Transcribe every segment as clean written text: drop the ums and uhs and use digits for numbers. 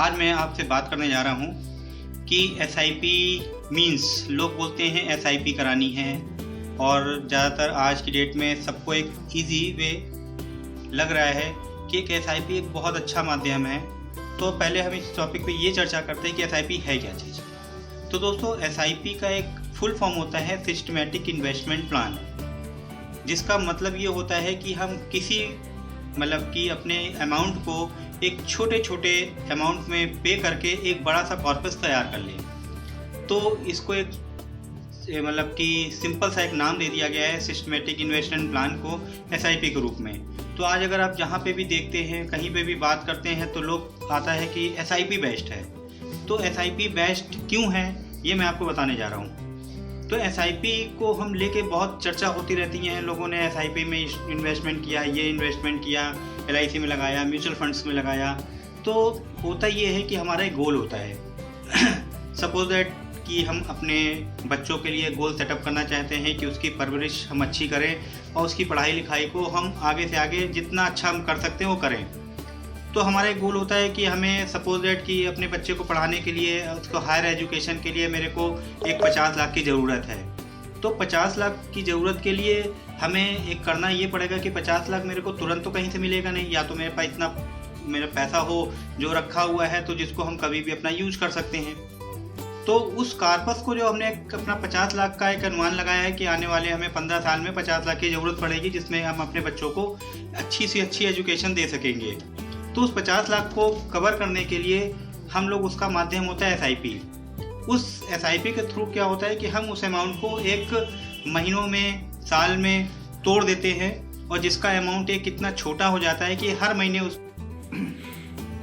आज मैं आपसे बात करने जा रहा हूँ कि एसआईपी मीन्स लोग बोलते हैं एसआईपी करानी है और ज़्यादातर आज की डेट में सबको एक इजी वे लग रहा है कि एक एसआईपी एक बहुत अच्छा माध्यम है। तो पहले हम इस टॉपिक पे ये चर्चा करते हैं कि एसआईपी है क्या चीज़। तो दोस्तों एसआईपी का एक फुल फॉर्म होता है सिस्टमैटिक इन्वेस्टमेंट प्लान, जिसका मतलब ये होता है कि हम किसी कि अपने अमाउंट को एक छोटे छोटे अमाउंट में पे करके एक बड़ा सा कॉर्पस तैयार कर लें। तो इसको एक कि सिंपल सा एक नाम दे दिया गया है सिस्टमैटिक इन्वेस्टमेंट प्लान को एसआईपी के रूप में। तो आज अगर आप जहाँ पे भी देखते हैं, कहीं पे भी बात करते हैं, तो लोग आता है कि एसआईपी बेस्ट है। तो एसआईपी बेस्ट क्यों है ये मैं आपको बताने जा रहा हूँ। तो एसआईपी को हम लेके बहुत चर्चा होती रहती है, लोगों ने एसआईपी में इन्वेस्टमेंट किया, ये इन्वेस्टमेंट किया, एलआईसी में लगाया, म्यूचुअल फंड्स में लगाया। तो होता ये है कि हमारा एक गोल होता है सपोज दैट कि हम अपने बच्चों के लिए गोल सेटअप करना चाहते हैं कि उसकी परवरिश हम अच्छी करें और उसकी पढ़ाई लिखाई को हम आगे से आगे जितना अच्छा हम कर सकते हैं वो करें। तो हमारा एक गोल होता है कि हमें सपोज दैट कि अपने बच्चे को पढ़ाने के लिए, उसको हायर एजुकेशन के लिए मेरे को एक 50 लाख की ज़रूरत है। तो 50 लाख की ज़रूरत के लिए हमें एक करना ये पड़ेगा कि 50 लाख मेरे को तुरंत तो कहीं से मिलेगा नहीं, या तो मेरे पास इतना मेरा पैसा हो जो रखा हुआ है तो जिसको हम कभी भी अपना यूज कर सकते हैं। तो उस कार्पस को जो हमने अपना 50 लाख का एक अनुमान लगाया है कि आने वाले हमें 15 साल में 50 लाख की ज़रूरत पड़ेगी, जिसमें हम अपने बच्चों को अच्छी से अच्छी एजुकेशन दे सकेंगे। तो उस 50 लाख को कवर करने के लिए हम लोग उसका माध्यम होता है एसआईपी। उस एसआईपी के थ्रू क्या होता है कि हम उस अमाउंट को एक महीनों में, साल में तोड़ देते हैं और जिसका अमाउंट एक इतना छोटा हो जाता है कि हर महीने उस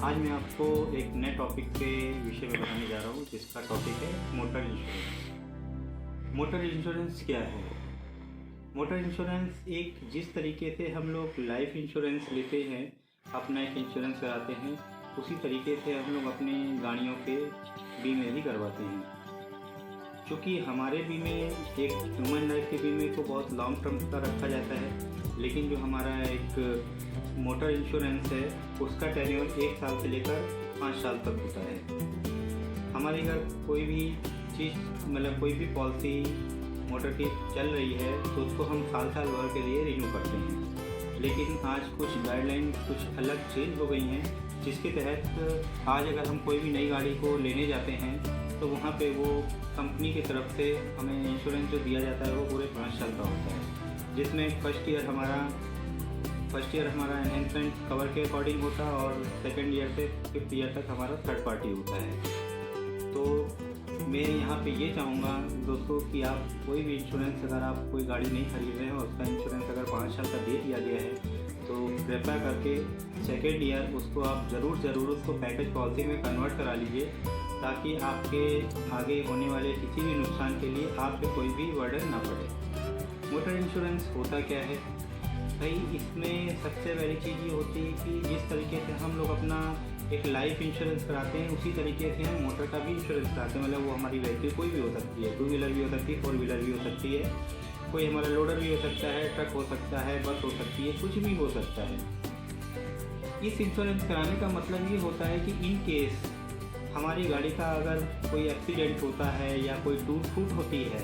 आज मैं आपको एक नए टॉपिक के विषय में बताने जा रहा हूँ, जिसका टॉपिक है मोटर इंश्योरेंस। मोटर इंश्योरेंस क्या है? मोटर इंश्योरेंस एक जिस तरीके से हम लोग लाइफ इंश्योरेंस लेते हैं, अपना एक इंश्योरेंस कराते हैं, उसी तरीके से हम लोग अपने गाड़ियों के बीमे भी करवाते हैं। क्योंकि हमारे बीमे, एक ह्यूमन लाइफ के बीमे को बहुत लॉन्ग टर्म का रखा जाता है, लेकिन जो हमारा एक मोटर इंश्योरेंस है उसका टेन्योर 1 साल से लेकर 5 साल तक होता है। हमारे घर कोई भी चीज़ कोई भी पॉलिसी मोटर की चल रही है तो उसको हम साल भर के लिए रिन्यू करते हैं। लेकिन आज कुछ गाइडलाइन कुछ अलग चेंज हो गई हैं, जिसके तहत आज अगर हम कोई भी नई गाड़ी को लेने जाते हैं तो वहाँ पे वो कंपनी की तरफ से हमें इंश्योरेंस जो दिया जाता है वो पूरे 5 साल का होता है, जिसमें फर्स्ट ईयर हमारा एनहेंसमेंट कवर के अकॉर्डिंग होता है और सेकेंड ईयर से 5th ईयर तक हमारा थर्ड पार्टी होता है। तो मैं यहाँ पे ये चाहूँगा दोस्तों कि आप कोई भी इंश्योरेंस, अगर आप कोई गाड़ी नहीं खरीद रहे हैं और उसका इंश्योरेंस अगर 5 साल का दे दिया गया है तो कृपया करके सेकेंड ईयर उसको आप ज़रूर उसको पैकेज पॉलिसी में कन्वर्ट करा लीजिए, ताकि आपके आगे होने वाले किसी भी नुकसान के लिए आप पे कोई भी बर्डन ना पड़े। मोटर इंश्योरेंस होता क्या है भाई? इसमें सबसे पहली चीज़ ये होती है कि जिस तरीके से हम लोग अपना एक लाइफ इंश्योरेंस कराते हैं, उसी तरीके से हम मोटर का भी इंश्योरेंस कराते हैं। वो हमारी व्हीकल कोई भी हो सकती है, 2 व्हीलर भी हो सकती है, 4 व्हीलर भी हो सकती है, कोई हमारा लोडर भी हो सकता है, ट्रक हो सकता है, बस हो सकती है, कुछ भी हो सकता है। इस इंश्योरेंस कराने का मतलब ये होता है कि इन केस हमारी गाड़ी का अगर कोई एक्सीडेंट होता है या कोई टूट फूट होती है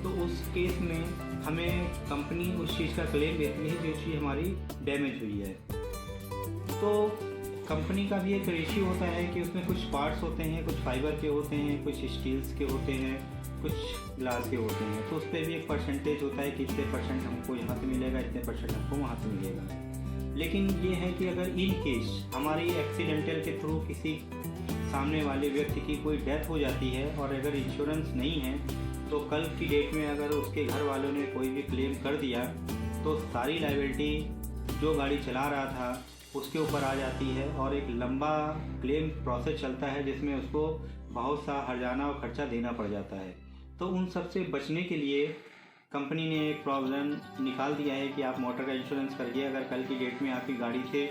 तो उस केस में हमें कंपनी उस चीज़ का क्लेम देती है जो चीज़ हमारी डैमेज हुई है। तो कंपनी का भी एक रेशियो होता है कि उसमें कुछ पार्ट्स होते हैं, कुछ फाइबर के होते हैं, कुछ स्टील्स के होते हैं, कुछ ग्लास के होते हैं। तो उस पर भी एक परसेंटेज होता है कि इतने % हमको यहाँ से मिलेगा, इतने % हमको वहाँ से मिलेगा। लेकिन ये है कि अगर इन केस हमारी एक्सीडेंटल के थ्रू किसी सामने वाले व्यक्ति की कोई डेथ हो जाती है और अगर इंश्योरेंस नहीं है तो कल की डेट में अगर उसके घर वालों ने कोई भी क्लेम कर दिया तो सारी लायबिलिटी जो गाड़ी चला रहा था उसके ऊपर आ जाती है और एक लंबा क्लेम प्रोसेस चलता है, जिसमें उसको बहुत सा हर्जाना और खर्चा देना पड़ जाता है। तो उन सब से बचने के लिए कंपनी ने एक प्रॉविज़न निकाल दिया है कि आप मोटर का इंश्योरेंस करिए। अगर कल की डेट में आपकी गाड़ी से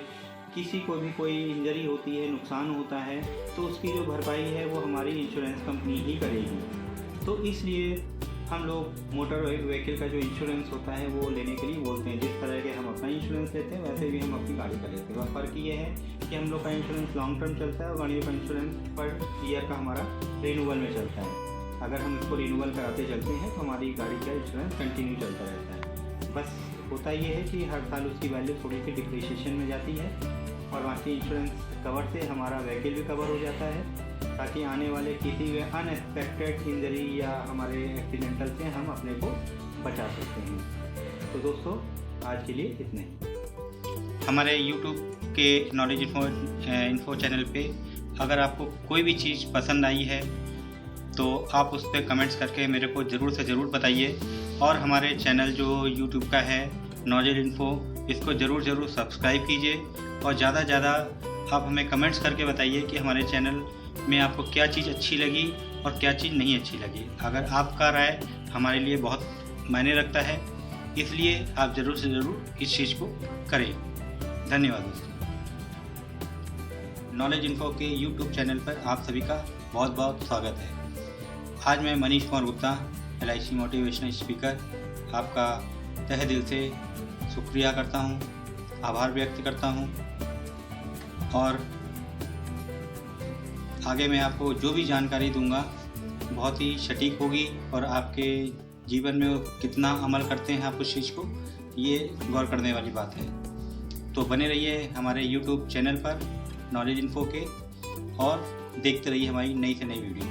किसी को भी कोई इंजरी होती है, नुकसान होता है, तो उसकी जो भरपाई है वो हमारी इंश्योरेंस कंपनी ही करेगी। तो इसलिए हम लोग मोटर व्हीकल का जो इंश्योरेंस होता है वो लेने के लिए बोलते हैं। जिस तरह के हम अपना इंश्योरेंस लेते हैं वैसे भी हम अपनी गाड़ी का लेते हैं। और फ़र्क ये है कि हम लोग का इंश्योरेंस लॉन्ग टर्म चलता है और गाड़ियों का इंश्योरेंस पर ईयर का हमारा रिन्यूअल में चलता है। अगर हम इसको रिन्यूअल कराते चलते हैं तो हमारी गाड़ी का इंश्योरेंस कंटिन्यू चलता रहता है। बस होता ये है कि हर साल उसकी वैल्यू थोड़ी सी डिप्रिसिएशन में जाती है और बाकी इंश्योरेंस कवर से हमारा व्हीकल भी कवर हो जाता है, ताकि आने वाले किसी भी अनएक्सपेक्टेड इंजरी या हमारे एक्सीडेंटल से हम अपने को बचा सकते हैं। तो दोस्तों आज के लिए इतने ही। हमारे YouTube के नॉलेज इन्फो चैनल पे अगर आपको कोई भी चीज़ पसंद आई है तो आप उस पर कमेंट्स करके मेरे को ज़रूर से ज़रूर बताइए। और हमारे चैनल जो YouTube का है नॉलेज इन्फो, इसको ज़रूर सब्सक्राइब कीजिए और ज़्यादा से ज़्यादा आप हमें कमेंट्स करके बताइए कि हमारे चैनल में आपको क्या चीज़ अच्छी लगी और क्या चीज़ नहीं अच्छी लगी। अगर आपका राय हमारे लिए बहुत मायने रखता है, इसलिए आप ज़रूर से ज़रूर इस चीज़ को करें। धन्यवाद दोस्तों। नॉलेज इन्फो के YouTube चैनल पर आप सभी का बहुत बहुत स्वागत है। आज मैं Manish Kumar Gupta, LIC motivational speaker, आपका तहे दिल से शुक्रिया करता हूँ, आभार व्यक्त करता हूँ। और आगे मैं आपको जो भी जानकारी दूंगा बहुत ही सटीक होगी और आपके जीवन में कितना अमल करते हैं आप उस चीज़ को, ये गौर करने वाली बात है। तो बने रहिए हमारे YouTube चैनल पर नॉलेज इन्फो के और देखते रहिए हमारी नई से नई वीडियो।